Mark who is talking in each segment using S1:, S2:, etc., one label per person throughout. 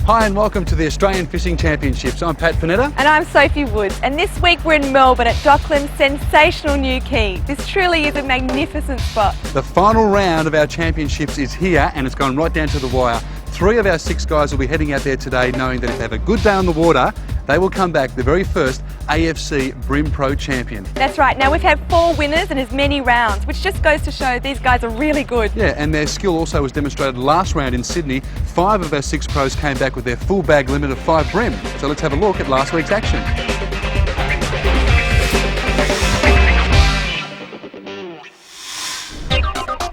S1: Hi and welcome to the Australian Fishing Championships. I'm Pat Panetta.
S2: And I'm Sophie Woods, and this week we're in Melbourne at Dockland's sensational new quay. This truly is a magnificent spot.
S1: The final round of our championships is here and it's gone right down to the wire. 3 of our 6 guys will be heading out there today knowing that if they have a good day on the water, they will come back the very first AFC Bream Pro champion.
S2: That's right. Now we've had 4 winners and as many rounds, which just goes to show these guys are really good.
S1: Yeah, and their skill also was demonstrated last round in Sydney. 5 of our 6 pros came back with their full bag limit of 5 bream. So let's have a look at last week's action.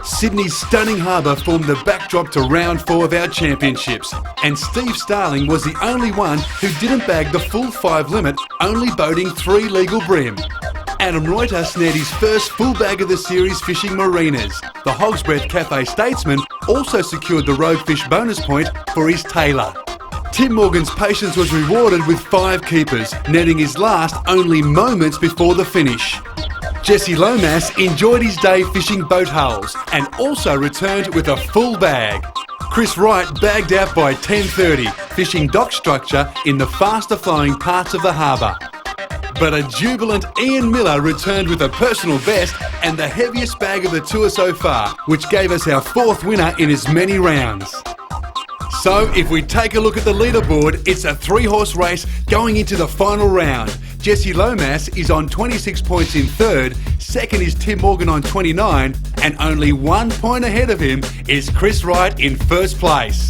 S3: Sydney's stunning harbour formed the backdrop to round 4 of our championships, and Steve Starling was the only one who didn't bag the full 5 limit, only boating 3 legal bream. Adam Royter snared his first full bag of the series fishing marinas. The Hogs Cafe Statesman also secured the Rogue Fish bonus point for his tailor. Tim Morgan's patience was rewarded with 5 keepers, netting his last only moments before the finish. Jesse Lomas enjoyed his day fishing boat hulls and also returned with a full bag. Chris Wright bagged out by 10:30, fishing dock structure in the faster flowing parts of the harbour. But a jubilant Ian Miller returned with a personal best and the heaviest bag of the tour so far, which gave us our 4th winner in as many rounds. So if we take a look at the leaderboard, it's a 3-horse race going into the final round. Jesse Lomas is on 26 points in 3rd, 2nd is Tim Morgan on 29, and only 1 point ahead of him is Chris Wright in 1st place.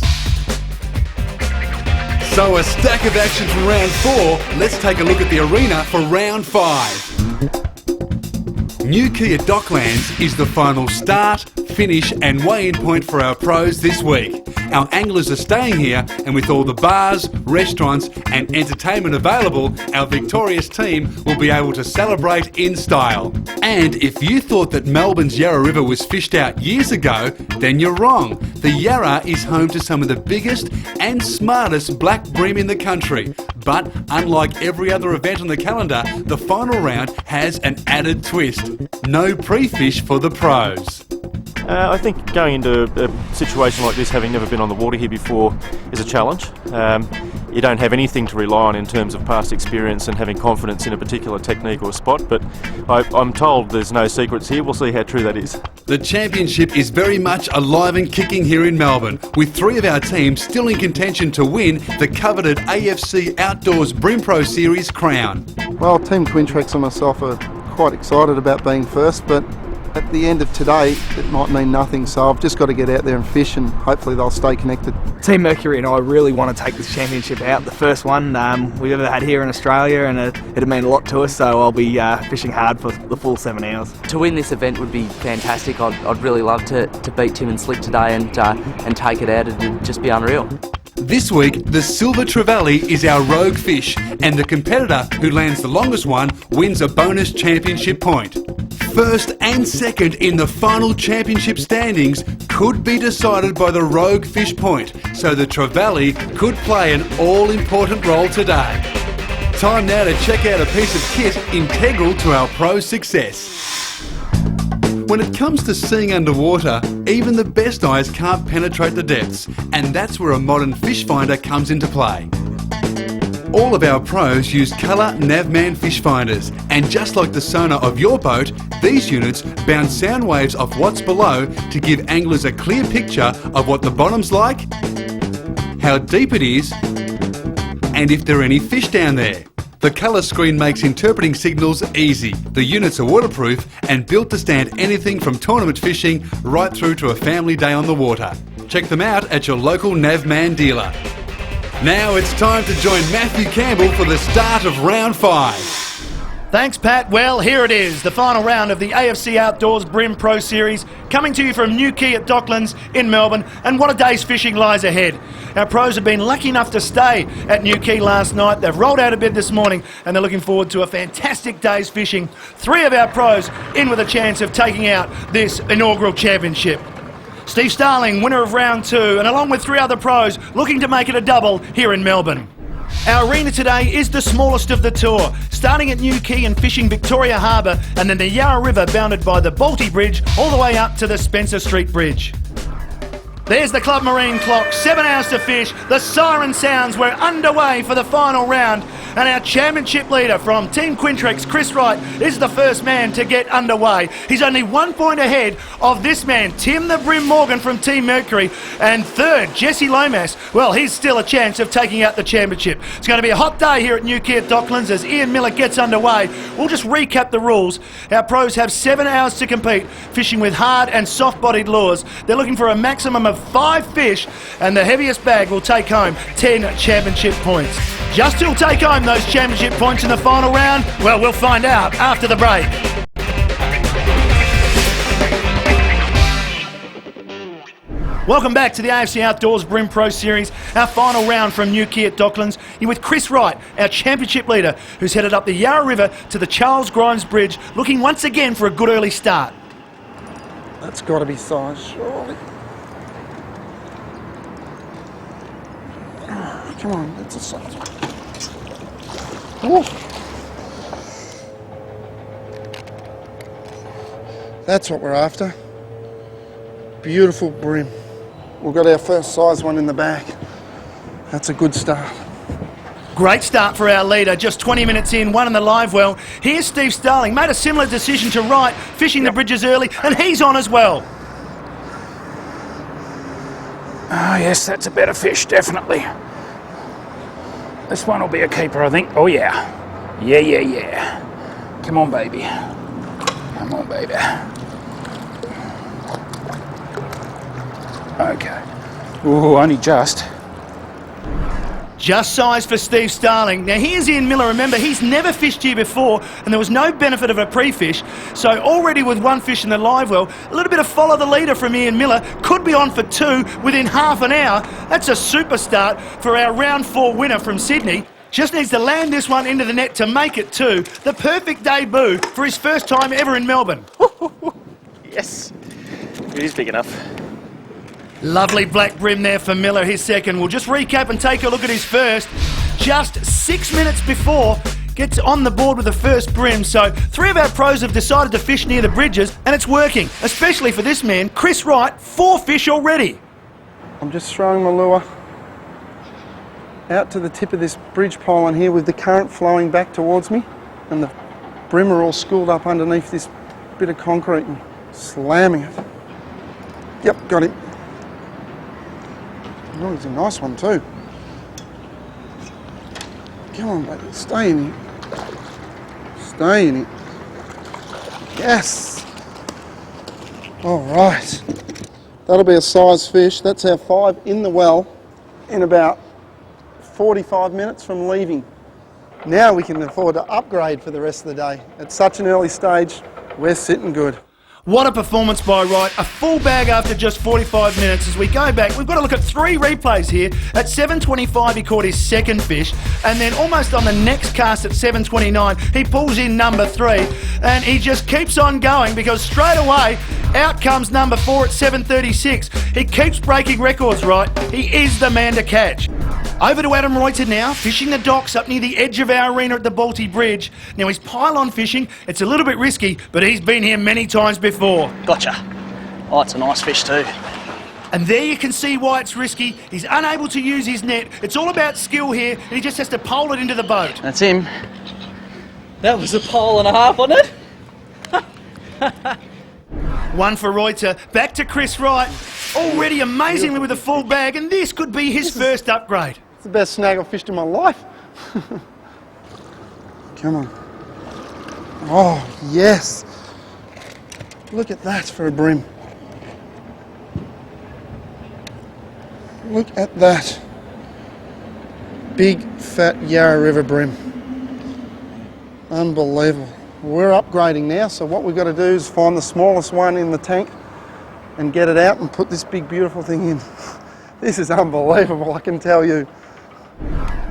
S3: So a stack of action from round 4, let's take a look at the arena for round 5. New Quay at Docklands is the final start, finish and weigh-in point for our pros this week. Our anglers are staying here, and with all the bars, restaurants and entertainment available, our victorious team will be able to celebrate in style. And if you thought that Melbourne's Yarra River was fished out years ago, then you're wrong. The Yarra is home to some of the biggest and smartest black bream in the country. But unlike every other event on the calendar, the final round has an added twist. No pre-fish for the pros.
S4: I think going into a situation like this, having never been on the water here before, is a challenge. You don't have anything to rely on in terms of past experience and having confidence in a particular technique or spot, but I'm told there's no secrets here. We'll see how true that is.
S3: The championship is very much alive and kicking here in Melbourne, with 3 of our teams still in contention to win the coveted AFC Outdoors Bream Pro Series crown.
S5: Well, Team Quinrex and myself are quite excited about being first, but at the end of today, it might mean nothing, so I've just got to get out there and fish and hopefully they'll stay connected.
S6: Team Mercury and I really want to take this championship out, the first one we've ever had here in Australia, and it'd mean a lot to us, so I'll be fishing hard for the full 7 hours.
S7: To win this event would be fantastic. I'd really love to beat Tim and Slick today and take it out. It'd just be unreal.
S3: This week, the Silver Trevally is our rogue fish, and the competitor who lands the longest one wins a bonus championship point. 1st and 2nd in the final championship standings could be decided by the rogue fish point, so the Trevally could play an all-important role today. Time now to check out a piece of kit integral to our pro success. When it comes to seeing underwater, even the best eyes can't penetrate the depths, and that's where a modern fish finder comes into play. All of our pros use colour Navman fish finders, and just like the sonar of your boat, these units bounce sound waves off what's below to give anglers a clear picture of what the bottom's like, how deep it is, and if there are any fish down there. The colour screen makes interpreting signals easy. The units are waterproof and built to stand anything from tournament fishing right through to a family day on the water. Check them out at your local Navman dealer. Now it's time to join Matthew Campbell for the start of round 5.
S8: Thanks, Pat. Well, here it is, the final round of the AFC Outdoors Bream Pro Series, coming to you from New Quay at Docklands in Melbourne, and what a day's fishing lies ahead. Our pros have been lucky enough to stay at New Quay last night. They've rolled out of bed this morning, and they're looking forward to a fantastic day's fishing. 3 of our pros in with a chance of taking out this inaugural championship. Steve Starling, winner of round 2, and along with 3 other pros, looking to make it a double here in Melbourne. Our arena today is the smallest of the tour, starting at New Quay and fishing Victoria Harbour, and then the Yarra River bounded by the Balti Bridge all the way up to the Spencer Street Bridge. There's the Club Marine clock, 7 hours to fish. The siren sounds, we're underway for the final round. And our championship leader from Team Quinrex, Chris Wright, is the first man to get underway. He's only 1 point ahead of this man, Tim the Brim Morgan from Team Mercury. And third, Jesse Lomas, well, he's still a chance of taking out the championship. It's going to be a hot day here at Newquay at Docklands as Ian Miller gets underway. We'll just recap the rules. Our pros have 7 hours to compete, fishing with hard and soft-bodied lures. They're looking for a maximum of 5 fish, and the heaviest bag will take home 10 championship points. Just who'll take home those championship points in the final round? Well, we'll find out after the break. Welcome back to the AFC Outdoors Brim Pro Series, our final round from Newquay at Docklands. You're with Chris Wright, our championship leader, who's headed up the Yarra River to the Charles Grimes Bridge, looking once again for a good early start.
S5: That's got to be size, surely. Oh, come on, that's a size one. Ooh. That's what we're after. Beautiful brim. We've got our first size one in the bag. That's a good start.
S8: Great start for our leader, just 20 minutes in, one in the live well. Here's Steve Starling, made a similar decision to Wright, fishing the bridges early, and he's on as well.
S9: Oh yes, that's a better fish, definitely. This one will be a keeper, I think. Oh yeah. Yeah. Come on, baby. Come on, baby. Okay. Ooh, only just.
S8: Just size for Steve Starling. Now here's Ian Miller. Remember, he's never fished here before and there was no benefit of a pre-fish. So already with 1 fish in the live well, a little bit of follow the leader from Ian Miller. Could be on for 2 within half an hour. That's a super start for our round 4 winner from Sydney. Just needs to land this one into the net to make it 2. The perfect debut for his first time ever in Melbourne.
S6: Yes, it is big enough.
S8: Lovely black brim there for Miller, his second. We'll just recap and take a look at his first. Just 6 minutes before, gets on the board with the first brim. So 3 of our pros have decided to fish near the bridges, and it's working, especially for this man, Chris Wright, 4 fish already.
S5: I'm just throwing my lure out to the tip of this bridge pylon here with the current flowing back towards me, and the brim are all schooled up underneath this bit of concrete and slamming it. Yep, got him. Oh, it's a nice one too. Come on, baby, stay in it. Stay in it. Yes. All right. That'll be a size fish. That's our 5 in the well in about 45 minutes from leaving. Now we can afford to upgrade for the rest of the day. At such an early stage, we're sitting good.
S8: What a performance by Wright. A full bag after just 45 minutes. As we go back, we've got to look at 3 replays here. At 7:25 he caught his second fish, and then almost on the next cast at 7:29 he pulls in number 3, and he just keeps on going because straight away out comes number 4 at 7:36. He keeps breaking records, Wright. He is the man to catch. Over to Adam Royter now, fishing the docks up near the edge of our arena at the Balti Bridge. Now he's pylon fishing. It's a little bit risky, but he's been here many times before.
S10: Gotcha. Oh, it's a nice fish too.
S8: And there you can see why it's risky. He's unable to use his net. It's all about skill here, and he just has to pole it into the boat.
S10: That's him. That was a pole and a half on it.
S8: 1 for Royter. Back to Chris Wright. Already amazingly with a full bag, and this could be his first upgrade.
S5: It's the best snag I've fished in my life. Come on. Oh, yes. Look at that for a brim. Look at that. Big, fat Yarra River brim. Unbelievable. We're upgrading now, so what we've got to do is find the smallest one in the tank and get it out and put this big, beautiful thing in. This is unbelievable, I can tell you.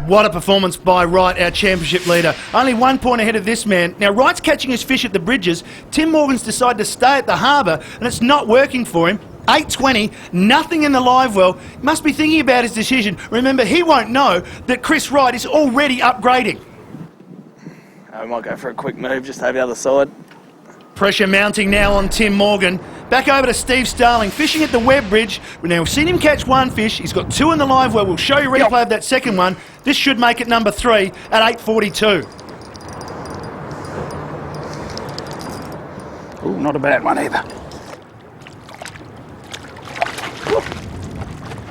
S8: What a performance by Wright, our championship leader. Only 1 point ahead of this man. Now, Wright's catching his fish at the bridges. Tim Morgan's decided to stay at the harbour, and it's not working for him. 8:20, nothing in the live well. Must be thinking about his decision. Remember, he won't know that Chris Wright is already upgrading.
S6: I might go for a quick move just over the other side.
S8: Pressure mounting now on Tim Morgan. Back over to Steve Starling, fishing at the web bridge. Now, we've seen him catch one fish. He's got two in the live well. We'll show you a replay of that second one. This should make it number 3 at 8:42.
S9: Ooh, not a bad one either.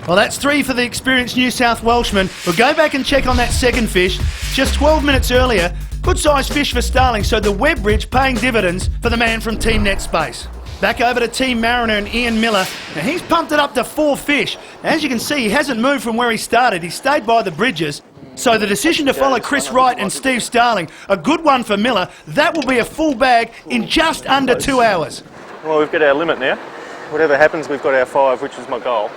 S8: Well, that's 3 for the experienced New South Welshman. We'll go back and check on that second fish. Just 12 minutes earlier, good sized fish for Starling, so the web bridge paying dividends for the man from Team Netspace. Back over to Team Mariner and Ian Miller. Now, he's pumped it up to 4 fish. Now, as you can see, he hasn't moved from where he started. He stayed by the bridges. So the decision to follow Chris Wright and Steve Starling, a good one for Miller. That will be a full bag in just under 2 hours.
S4: Well, we've got our limit now. Whatever happens, we've got our 5, which is my goal.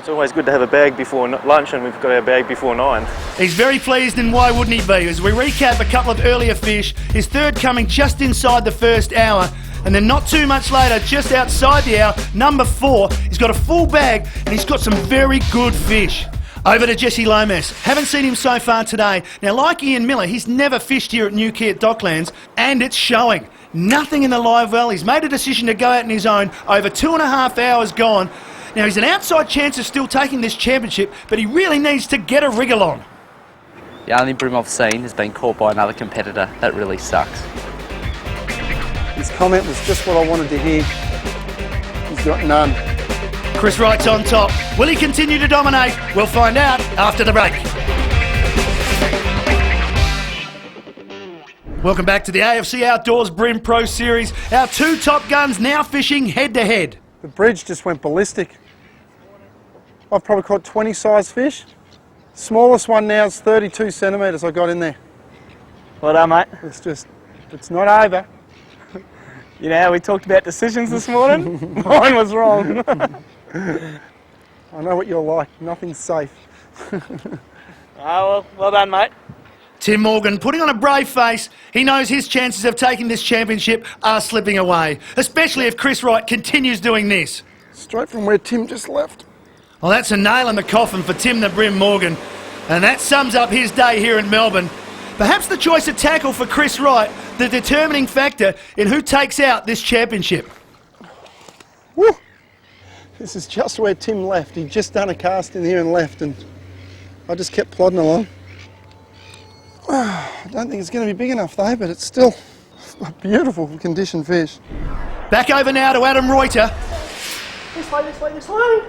S4: It's always good to have a bag before lunch, and we've got our bag before 9.
S8: He's very pleased, and why wouldn't he be? As we recap a couple of earlier fish, his third coming just inside the first hour. And then not too much later, just outside the hour, number 4, he's got a full bag and he's got some very good fish. Over to Jesse Lomas. Haven't seen him so far today. Now, like Ian Miller, he's never fished here at Newquay at Docklands, and it's showing. Nothing in the live well. He's made a decision to go out on his own. Over 2.5 hours gone. Now, he's an outside chance of still taking this championship, but he really needs to get a wriggle on.
S7: The only bream I've seen has been caught by another competitor. That really sucks.
S5: His comment was just what I wanted to hear. He's got none.
S8: Chris Wright's on top. Will he continue to dominate? We'll find out after the break. Welcome back to the AFC Outdoors Bream Pro Series. Our 2 top guns now fishing head-to-head.
S5: The bridge just went ballistic. I've probably caught 20 size fish. Smallest one now is 32 centimetres I got in there.
S6: Well done, mate.
S5: It's not over.
S6: You know how we talked about decisions this morning? Mine was wrong.
S5: I know what you're like. Nothing's safe.
S6: Well done, mate.
S8: Tim Morgan putting on a brave face. He knows his chances of taking this championship are slipping away, especially if Chris Wright continues doing this.
S5: Straight from where Tim just left.
S8: Well, that's a nail in the coffin for Tim the Brim Morgan. And that sums up his day here in Melbourne. Perhaps the choice of tackle for Chris Wright, the determining factor in who takes out this championship.
S5: Woo! This is just where Tim left. He'd just done a cast in here and left, and I just kept plodding along. I don't think it's going to be big enough though, but it's still a beautiful condition fish.
S8: Back over now to Adam Royter.
S10: This way.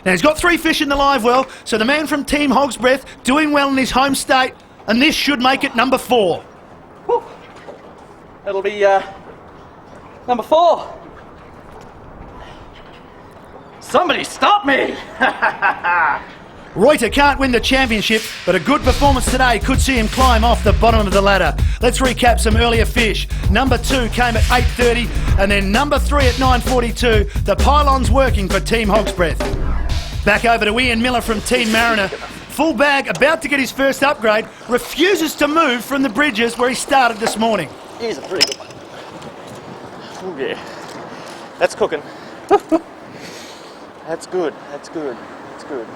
S8: Now he's got 3 fish in the live well, so the man from Team Hogs doing well in his home state, and this should make it number 4.
S10: Whew. That'll be number 4. Somebody stop me!
S8: Royter can't win the championship, but a good performance today could see him climb off the bottom of the ladder. Let's recap some earlier fish. Number 2 came at 8:30, and then number 3 at 9:42. The pylon's working for Team Hogs. Back over to Ian Miller from Team Mariner. Full bag, about to get his first upgrade, refuses to move from the bridges where he started this morning.
S10: Here's a pretty good one.
S4: Oh yeah, that's cooking. That's good, that's good, that's good.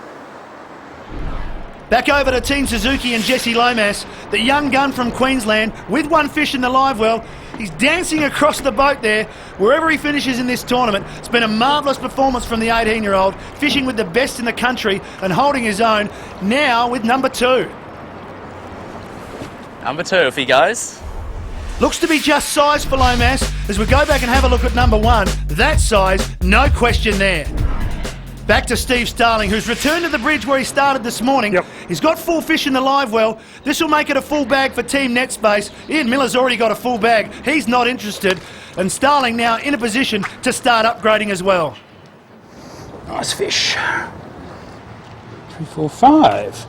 S8: Back over to Team Suzuki and Jesse Lomas, the young gun from Queensland, with 1 fish in the live well. He's dancing across the boat there, wherever he finishes in this tournament. It's been a marvellous performance from the 18-year-old, fishing with the best in the country and holding his own, now with number 2.
S7: Number 2 if he goes.
S8: Looks to be just size for Lomas. As we go back and have a look at number 1, that size, no question there. Back to Steve Starling, who's returned to the bridge where he started this morning.
S5: Yep.
S8: He's got 4 fish in the live well. This will make it a full bag for Team Netspace. Ian Miller's already got a full bag. He's not interested. And Starling now in a position to start upgrading as well.
S9: Nice fish. 3, 4, 5.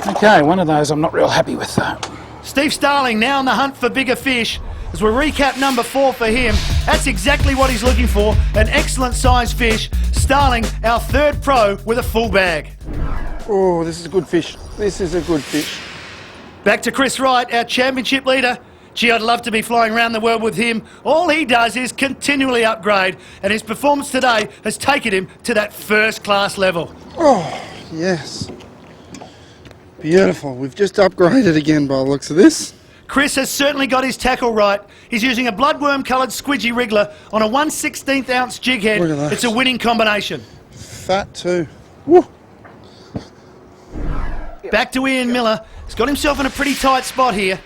S9: Okay, one of those I'm not real happy with that.
S8: Steve Starling now on the hunt for bigger fish. As we recap number 4 for him, that's exactly what he's looking for, an excellent size fish. Starling, our 3rd pro with a full bag.
S5: Oh, this is a good fish. This is a good fish.
S8: Back to Chris Wright, our championship leader. Gee, I'd love to be flying around the world with him. All he does is continually upgrade, and his performance today has taken him to that first-class level.
S5: Oh, yes. Beautiful. We've just upgraded again by the looks of this.
S8: Chris has certainly got his tackle right. He's using a bloodworm-coloured squidgy wriggler on a 1/16 ounce jig head.
S5: Look at that.
S8: It's a winning combination.
S5: Fat too. Woo.
S8: Back to Ian Miller. He's got himself in a pretty tight spot here.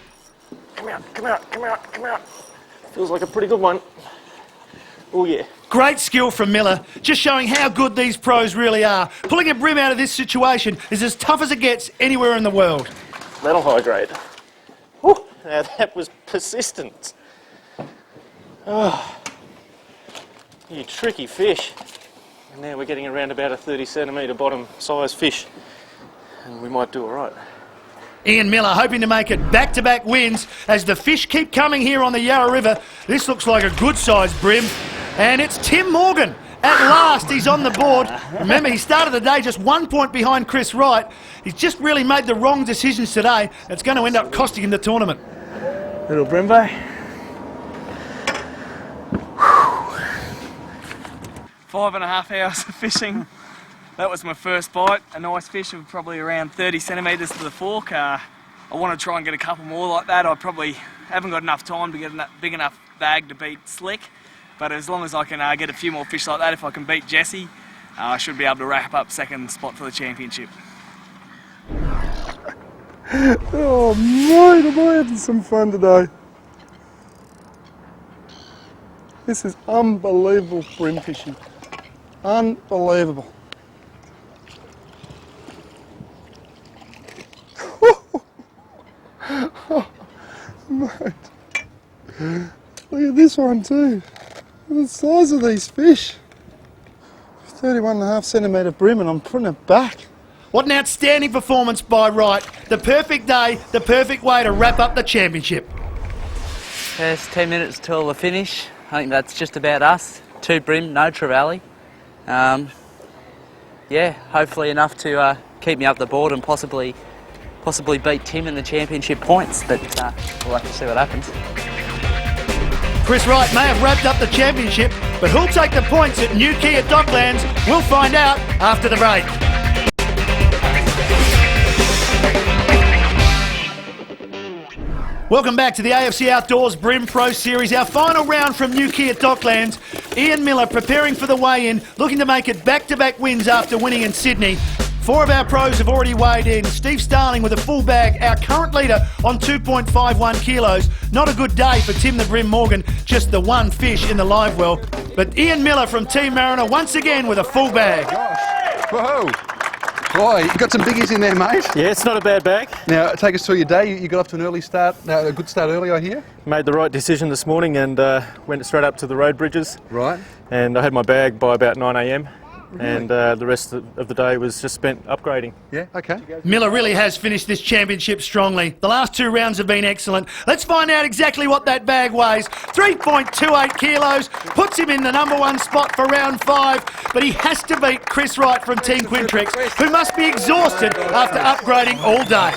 S4: Come out, come out, come out, come out. Feels like a pretty good one. Oh yeah.
S8: Great skill from Miller, just showing how good these pros really are. Pulling a brim out of this situation is as tough as it gets anywhere in the world.
S4: That'll high grade. Whew, now that was persistent. Oh, you tricky fish. And now we're getting around about a 30 centimetre bottom size fish. And we might do all right.
S8: Ian Miller hoping to make it back-to-back wins as the fish keep coming here on the Yarra River. This looks like a good-sized brim. And it's Tim Morgan. At last, he's on the board. Remember, he started the day just 1 point behind Chris Wright. He's just really made the wrong decisions today. It's going to end up costing him the tournament.
S6: Little Brimbo. 5.5 hours of fishing. That was my first bite. A nice fish of probably around 30 centimetres to the fork. I want to try and get a couple more like that. I probably haven't got enough time to get a big enough bag to beat Slick. But as long as I can get a few more fish like that, if I can beat Jesse, I should be able to wrap up second spot for the championship.
S5: Oh mate, am I having some fun today. This is unbelievable brim fishing. Unbelievable. Oh, mate. Look at this one too. Look at the size of these fish. 31.5 centimetre brim, and I'm putting it back.
S8: What an outstanding performance by Wright. The perfect day, the perfect way to wrap up the championship.
S7: There's 10 minutes till the finish. I think that's just about us. 2 brim, no trevally. Yeah, hopefully enough to keep me up the board and possibly beat Tim in the championship points, but we'll have to see what happens.
S8: Chris Wright may have wrapped up the championship, but who'll take the points at New Quay at Docklands? We'll find out after the break. Welcome back to the AFC Outdoors Brim Pro Series, our final round from New Quay at Docklands. Ian Miller preparing for the weigh-in, looking to make it back-to-back wins after winning in Sydney. 4 of our pros have already weighed in. Steve Starling with a full bag, our current leader on 2.51 kilos. Not a good day for Tim the Brim Morgan, just the one fish in the live well. But Ian Miller from Team Mariner once again with a full bag.
S1: Whoa! Boy, you got some biggies in there, mate.
S4: Yeah, it's not a bad bag.
S1: Now, take us through your day. You got off to an early start, a good start early, I hear.
S4: Made the right decision this morning and went straight up to the road bridges.
S1: Right.
S4: And I had my bag by about 9 a.m. And the rest of the day was just spent upgrading.
S1: Yeah, okay.
S8: Miller really has finished this championship strongly. The last 2 rounds have been excellent. Let's find out exactly what that bag weighs. 3.28 kilos, puts him in the #1 spot for round 5, but he has to beat Chris Wright from Team Quinrex, who must be exhausted after upgrading all day.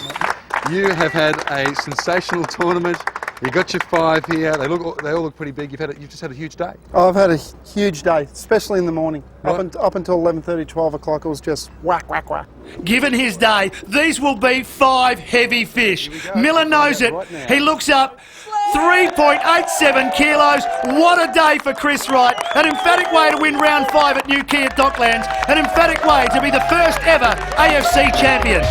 S1: You have had a sensational tournament. You got your 5 here. They all look pretty big. You've just had a huge day.
S5: I've had a huge day, especially in the morning.
S1: Right.
S5: Up until 11:30, 12 o'clock, it was just whack, whack, whack.
S8: Given his day, these will be 5 heavy fish. Miller knows it. He looks up. 3.87 kilos. What a day for Chris Wright. An emphatic way to win round 5 at New Quay at Docklands. An emphatic way to be the first ever AFC champion.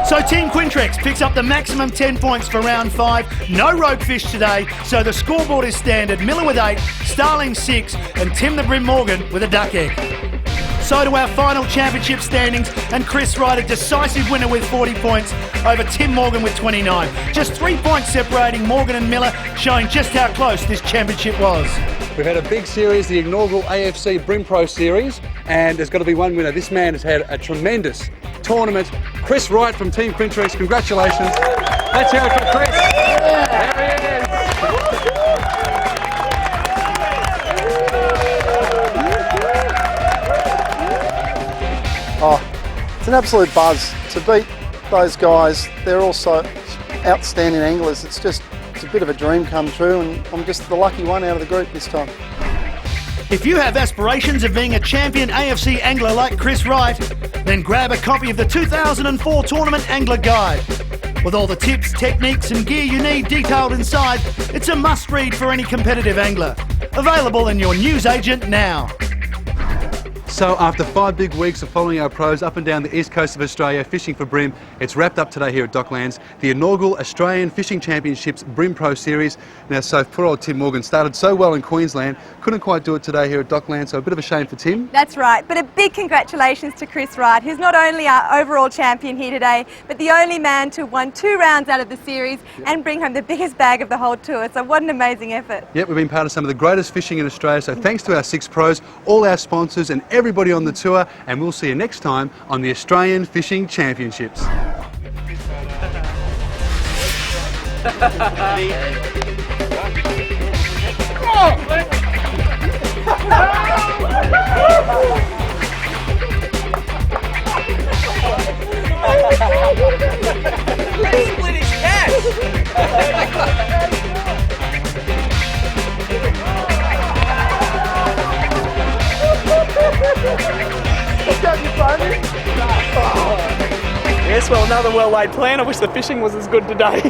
S8: So Team Quinrex picks up the maximum 10 points for round 5. No rogue fish today, so the scoreboard is standard. Miller with 8, Starling 6, and Tim the Brim Morgan with a duck egg. So to our final championship standings, and Chris Wright a decisive winner with 40 points over Tim Morgan with 29. Just 3 points separating Morgan and Miller, showing just how close this championship was.
S1: We've had a big series, the inaugural AFC Brim Pro Series, and there's got to be one winner. This man has had a tremendous tournament. Chris Wright from Team Quinrex, congratulations. Let's hear it for Chris. There he is.
S5: Oh, it's an absolute buzz to beat those guys. They're also outstanding anglers. It's a bit of a dream come true, and I'm just the lucky one out of the group this time.
S8: If you have aspirations of being a champion AFC angler like Chris Wright, then grab a copy of the 2004 Tournament Angler Guide. With all the tips, techniques and gear you need detailed inside, it's a must-read for any competitive angler. Available in your newsagent now.
S1: So after 5 big weeks of following our pros up and down the east coast of Australia fishing for bream, it's wrapped up today here at Docklands, the inaugural Australian Fishing Championships Bream Pro Series. Now, so poor old Tim Morgan started so well in Queensland, couldn't quite do it today here at Docklands, so a bit of a shame for Tim.
S2: That's right, but a big congratulations to Chris Wright, who's not only our overall champion here today, but the only man to have won 2 rounds out of the series and bring home the biggest bag of the whole tour. So what an amazing effort.
S1: Yep, we've been part of some of the greatest fishing in Australia, so thanks to our 6 pros, all our sponsors and everybody on the tour, and we'll see you next time on the Australian Fishing Championships.
S10: Split his cat!
S6: Yes, well, another well-laid plan. I wish the fishing was as good today.